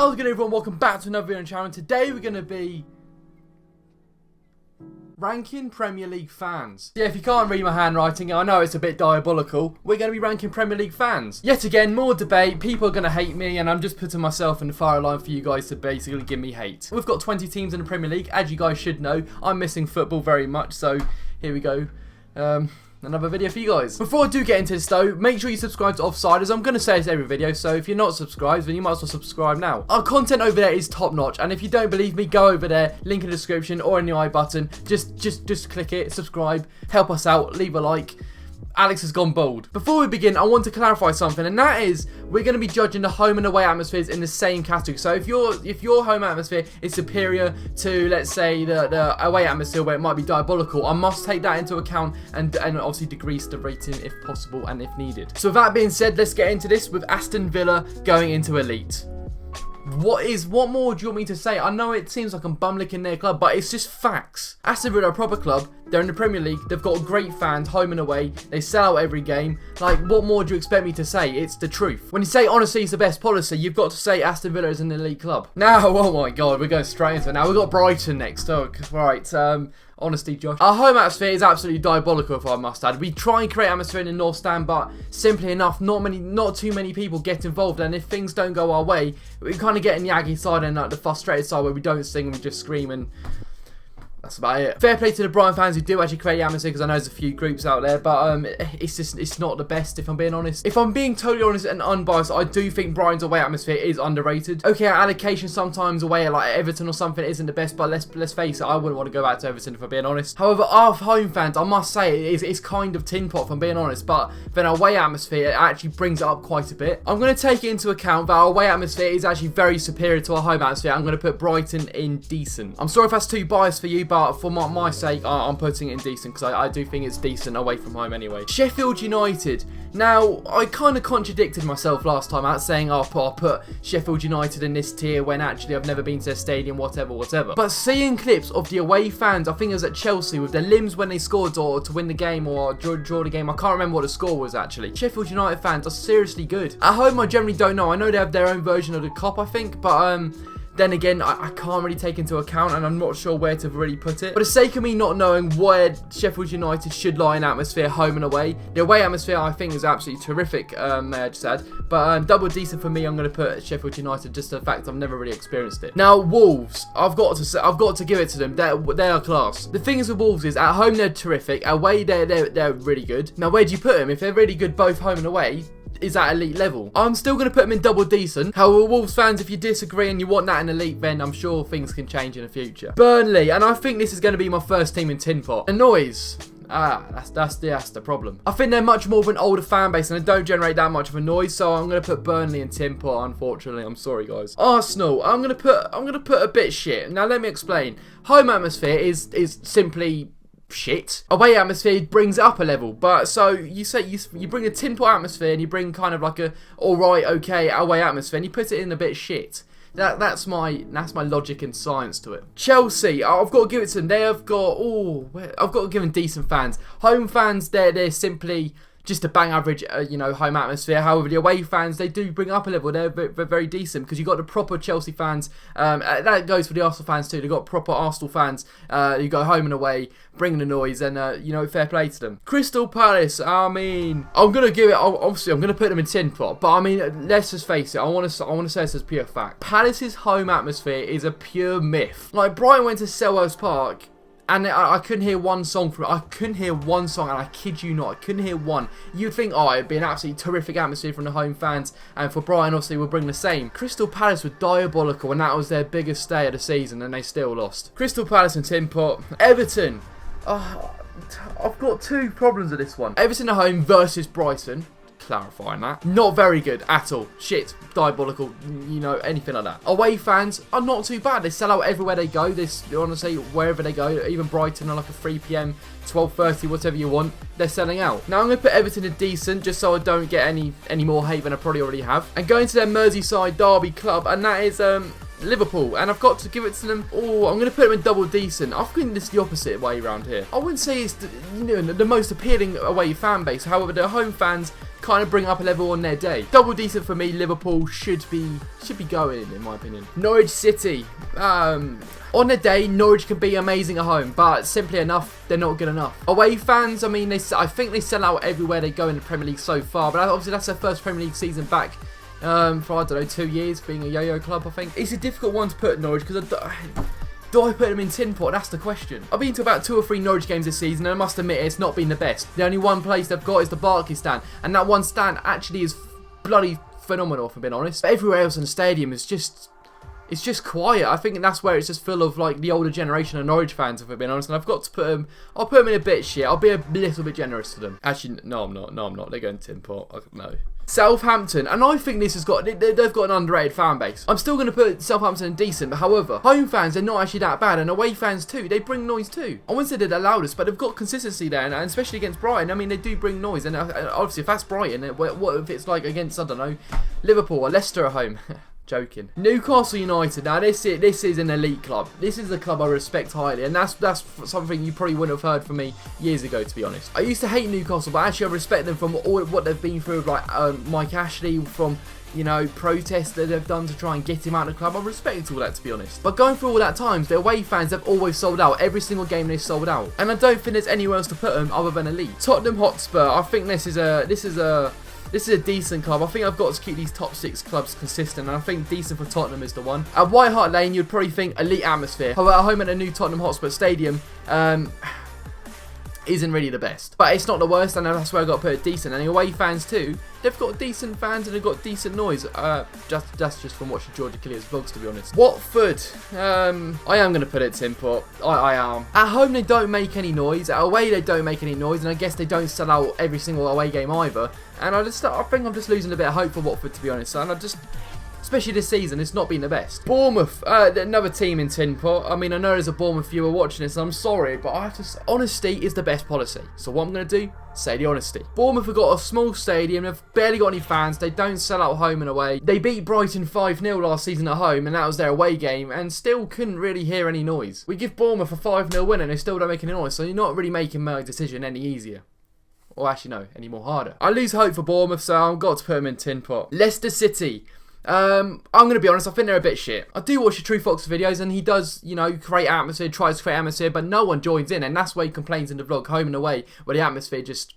How's it going, everyone? Welcome back to another video on the channel. Today we're going to be ranking Premier League fans. Yeah, if you can't read my handwriting, I know it's a bit diabolical. We're going to be ranking Premier League fans. Yet again, more debate. People are going to hate me, and I'm just putting myself in the fire line for you guys to basically give me hate. We've got 20 teams in the Premier League. As you guys should know, I'm missing football very much, so here we go. Another video for you guys. Before I do get into this though, make sure you subscribe to Offsiders. I'm going to say this every video, so if you're not subscribed, then you might as well subscribe now. Our content over there is top notch, and if you don't believe me, go over there, link in the description or in the I button. Just click it, subscribe, help us out, leave a like. Alex has gone bold. Before we begin, I want to clarify something, and that is we're going to be judging the home and away atmospheres in the same category. So if your home atmosphere is superior to, let's say, the away atmosphere where it might be diabolical, I must take that into account and obviously decrease the rating if possible and if needed. So with that being said, let's get into this with Aston Villa going into Elite. What more do you want me to say? I know it seems like I'm bum-licking their club, but it's just facts. Aston Villa are a proper club. They're in the Premier League. They've got great fans, home and away. They sell out every game. Like, what more do you expect me to say? It's the truth. When you say honesty is the best policy, you've got to say Aston Villa is an elite club. Now, oh my God, we're going straight into it. Now, we've got Brighton next. Oh, right, honesty, Josh. Our home atmosphere is absolutely diabolical, if I must add. We try and create atmosphere in the North Stand, but simply enough, not too many people get involved. And if things don't go our way, we kind of get in the aggy side and the frustrated side where we don't sing and we just scream, and that's about it. Fair play to the Brighton fans who do actually create the atmosphere, because I know there's a few groups out there, but it's not the best, if I'm being honest. If I'm being totally honest and unbiased, I do think Brighton's away atmosphere is underrated. Okay, our allocation sometimes away at like Everton or something isn't the best, but let's face it, I wouldn't want to go back to Everton if I'm being honest. However, our home fans, I must say, it's kind of tin pot if I'm being honest, but then our away atmosphere, it actually brings it up quite a bit. I'm going to take it into account that our away atmosphere is actually very superior to our home atmosphere. I'm going to put Brighton in decent. I'm sorry if that's too biased for you, but for my sake, I'm putting it in decent, because I do think it's decent away from home anyway. Sheffield United. Now, I kind of contradicted myself last time out saying, oh, I'll put Sheffield United in this tier when actually I've never been to their stadium, whatever. But seeing clips of the away fans, I think it was at Chelsea, with their limbs when they scored or to win the game or draw the game. I can't remember what the score was actually. Sheffield United fans are seriously good. At home, I generally don't know. I know they have their own version of the Kop, I think, but then again, I can't really take into account, and I'm not sure where to really put it. For the sake of me not knowing where Sheffield United should lie in atmosphere, home and away, the away atmosphere I think is absolutely terrific, may I just add. But double decent for me, I'm going to put Sheffield United, just the fact I've never really experienced it. Now, Wolves, I've got to give it to them. They are class. The thing is with Wolves is, at home they're terrific, away they're really good. Now, where do you put them? If they're really good both home and away, is at elite level. I'm still going to put them in double decent. However, Wolves fans, if you disagree and you want that in elite, then I'm sure things can change in the future. Burnley, and I think this is going to be my first team in TINPOT. The noise. That's the problem. I think they're much more of an older fan base and they don't generate that much of a noise, so I'm gonna put Burnley in TINPOT. Unfortunately, I'm sorry guys. Arsenal, I'm gonna put a bit shit. Now let me explain. Home atmosphere is simply shit. Away atmosphere brings it up a level, but so you say you bring a TINPOT atmosphere and you bring kind of like a alright, okay away atmosphere and you put it in a bit shit. That's my logic and science to it. Chelsea, I've got to give it to them. They have got I've got to give them decent fans. Home fans, they're simply just a bang average, home atmosphere. However, the away fans, they do bring up a level. They're very decent, because you've got the proper Chelsea fans. That goes for the Arsenal fans too. They've got proper Arsenal fans. You go home and away, bring the noise, and fair play to them. Crystal Palace, I mean, I'm gonna give it. Obviously, I'm gonna put them in TINPOT, but I mean, let's just face it. I want to say this as pure fact. Palace's home atmosphere is a pure myth. Like, Brighton went to Selhurst Park, and I couldn't hear one song from it. I couldn't hear one song, and I kid you not, I couldn't hear one. You'd think, oh, it'd be an absolutely terrific atmosphere from the home fans, and for Brighton, obviously, we'll bring the same. Crystal Palace were diabolical, and that was their biggest stay of the season, and they still lost. Crystal Palace and TINPOT. Everton. I've got two problems with this one. Everton at home versus Brighton. Clarifying that. Not very good at all. Shit. Diabolical. Anything like that. Away fans are not too bad. They sell out everywhere they go. Honestly, wherever they go, even Brighton on like a 3 PM, 12:30, whatever you want, they're selling out. Now I'm going to put Everton in decent, just so I don't get any more hate than I probably already have. And going to their Merseyside derby club, and that is Liverpool, and I've got to give it to them. Oh, I'm going to put them in double decent. I think this is the opposite way around here. I wouldn't say it's the most appealing away fan base. However, the home fans kind of bring up a level on their day. Double decent for me. Liverpool should be going in my opinion. Norwich City. On their day, Norwich can be amazing at home, but simply enough, they're not good enough. Away fans, I mean, I think they sell out everywhere they go in the Premier League so far, but obviously that's their first Premier League season back for, I don't know, 2 years, being a yo-yo club, I think. It's a difficult one to put Norwich, because do I put them in TINPOT? That's the question. I've been to about 2 or 3 Norwich games this season, and I must admit, it's not been the best. The only one place they've got is the Barclays stand, and that one stand actually is bloody phenomenal, if I'm being honest. But everywhere else in the stadium is just... it's just quiet. I think that's where it's just full of like the older generation of Norwich fans, if I've been honest. And I've got to put them. I'll put them in a bit shit. I'll be a little bit generous to them. Actually, no, I'm not. No, I'm not. They're going to TINPOT. No. Southampton, and I think this has got. They've got an underrated fan base. I'm still going to put Southampton in decent, but however, home fans, they're not actually that bad, and away fans too. They bring noise too. I wouldn't say they're the loudest, but they've got consistency there, and especially against Brighton. I mean, they do bring noise, and obviously if that's Brighton, what if it's like against, I don't know, Liverpool or Leicester at home? Joking. Newcastle United. Now this is an elite club. This is a club I respect highly, and that's something you probably wouldn't have heard from me years ago, to be honest. I used to hate Newcastle, but actually I respect them from all what they've been through, like Mike Ashley, from, you know, protests that they've done to try and get him out of the club. I respect all that, to be honest. But going through all that times, their away fans have always sold out. Every single game they've sold out, and I don't think there's anywhere else to put them other than elite. Tottenham Hotspur. I think this is a decent club. I think I've got to keep these top 6 clubs consistent, and I think decent for Tottenham is the one. At White Hart Lane, you'd probably think elite atmosphere. However, at home at the new Tottenham Hotspur Stadium, isn't really the best. But it's not the worst, and that's where I've got to put it decent. And the away fans too, they've got decent fans and they've got decent noise. That's just from watching George Achilles' vlogs, to be honest. Watford, I am going to put it TINPOT. I am. At home, they don't make any noise. At away, they don't make any noise. And I guess they don't sell out every single away game either. And I think I'm just losing a bit of hope for Watford, to be honest. And especially this season, it's not been the best. Bournemouth, another team in TINPOT. I mean, I know there's a Bournemouth viewer watching this, and I'm sorry, but I have to say, honesty is the best policy. So what I'm going to do, say the honesty. Bournemouth have got a small stadium, they've barely got any fans, they don't sell out home and away. They beat Brighton 5-0 last season at home, and that was their away game, and still couldn't really hear any noise. We give Bournemouth a 5-0 win, and they still don't make any noise, so you're not really making my decision any easier. Or actually, no, any more harder. I lose hope for Bournemouth, so I've got to put them in TINPOT. Leicester City. I'm going to be honest, I think they're a bit shit. I do watch the True Fox videos, and he does, you know, create atmosphere, tries to create atmosphere, but no one joins in, and that's why he complains in the vlog, home and away, where the atmosphere just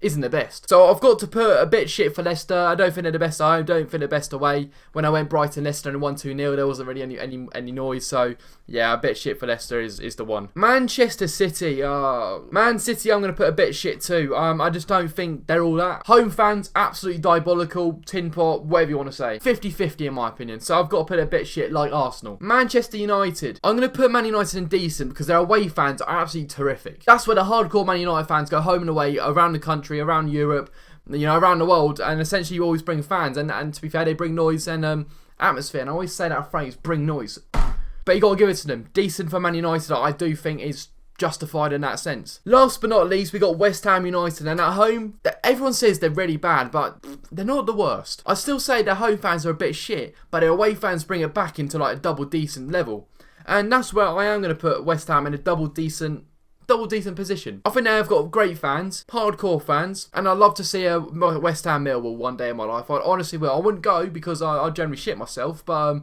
isn't the best. So I've got to put a bit shit for Leicester. I don't think they're the best at home, don't think they're best away. When I went Brighton Leicester and 1-2-0, there wasn't really any noise, so yeah, a bit shit for Leicester is the one. Manchester City, Man City, I'm going to put a bit shit too. I just don't think they're all that. Home fans, absolutely diabolical, TINPOT, whatever you want to say. 50-50 in my opinion, so I've got to put a bit shit like Arsenal. Manchester United, I'm going to put Man United in decent because their away fans are absolutely terrific. That's where the hardcore Man United fans go home and away around the country, around Europe, you know, around the world, and essentially you always bring fans, and to be fair, they bring noise and atmosphere, and I always say that phrase, bring noise. But you got to give it to them. Decent for Man United, I do think is justified in that sense. Last but not least, we got West Ham United, and at home, everyone says they're really bad, but they're not the worst. I still say their home fans are a bit shit, but their away fans bring it back into like a double decent level, and that's where I am going to put West Ham in a double decent position. I think they have got great fans, hardcore fans, and I'd love to see a West Ham Millwall one day in my life. I honestly will. I wouldn't go because I generally shit myself, but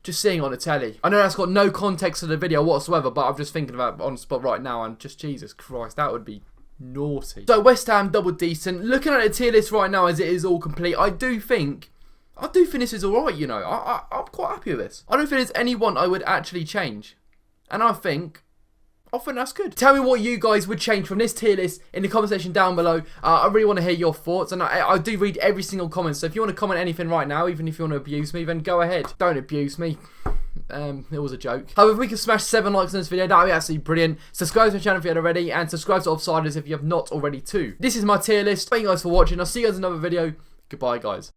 just seeing it on the telly. I know that's got no context to the video whatsoever, but I'm just thinking about it on the spot right now, and just Jesus Christ, that would be naughty. So West Ham double decent. Looking at the tier list right now as it is all complete, I do think this is alright, you know. I'm quite happy with this. I don't think there's anyone I would actually change, and I think that's good. Tell me what you guys would change from this tier list in the comment section down below. I really want to hear your thoughts, and I do read every single comment, so if you want to comment anything right now, even if you want to abuse me, then go ahead. Don't abuse me. It was a joke. However, if we can smash 7 likes on this video, that would be absolutely brilliant. Subscribe to the channel if you haven't already, and subscribe to Offsiders if you have not already too. This is my tier list. Thank you guys for watching. I'll see you guys in another video. Goodbye, guys.